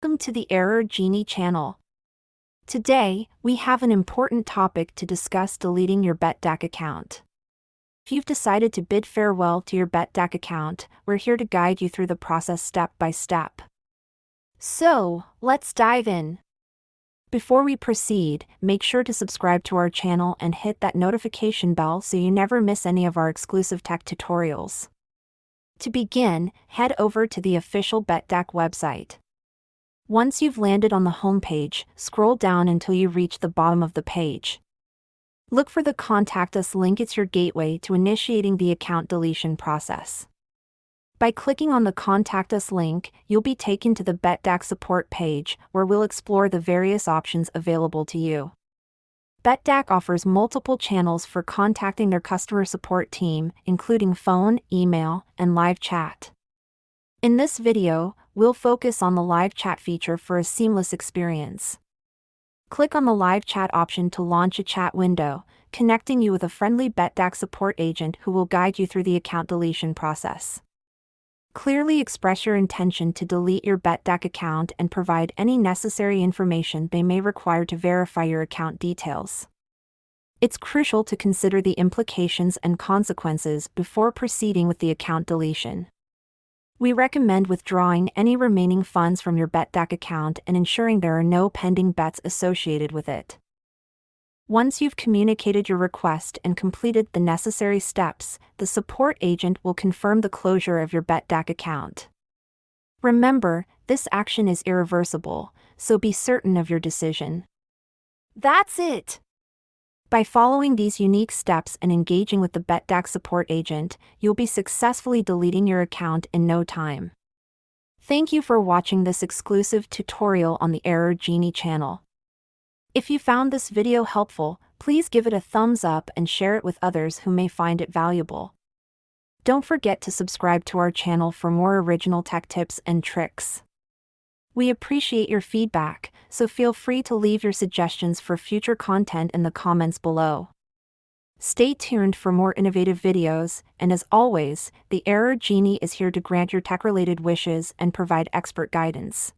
Welcome to the Error Genie channel. Today, we have an important topic to discuss: deleting your Betdaq account. If you've decided to bid farewell to your Betdaq account, we're here to guide you through the process step by step. So, let's dive in. Before we proceed, make sure to subscribe to our channel and hit that notification bell so you never miss any of our exclusive tech tutorials. To begin, head over to the official Betdaq website. Once you've landed on the homepage, scroll down until you reach the bottom of the page. Look for the Contact Us link. It's your gateway to initiating the account deletion process. By clicking on the Contact Us link, you'll be taken to the Betdaq support page, where we'll explore the various options available to you. Betdaq offers multiple channels for contacting their customer support team, including phone, email, and live chat. In this video, we'll focus on the live chat feature for a seamless experience. Click on the live chat option to launch a chat window, connecting you with a friendly Betdaq support agent who will guide you through the account deletion process. Clearly express your intention to delete your Betdaq account and provide any necessary information they may require to verify your account details. It's crucial to consider the implications and consequences before proceeding with the account deletion. We recommend withdrawing any remaining funds from your Betdaq account and ensuring there are no pending bets associated with it. Once you've communicated your request and completed the necessary steps, the support agent will confirm the closure of your Betdaq account. Remember, this action is irreversible, so be certain of your decision. That's it! By following these unique steps and engaging with the Betdaq support agent, you'll be successfully deleting your account in no time. Thank you for watching this exclusive tutorial on the Error Genie channel. If you found this video helpful, please give it a thumbs up and share it with others who may find it valuable. Don't forget to subscribe to our channel for more original tech tips and tricks. We appreciate your feedback, so feel free to leave your suggestions for future content in the comments below. Stay tuned for more innovative videos, and as always, the Error Genie is here to grant your tech-related wishes and provide expert guidance.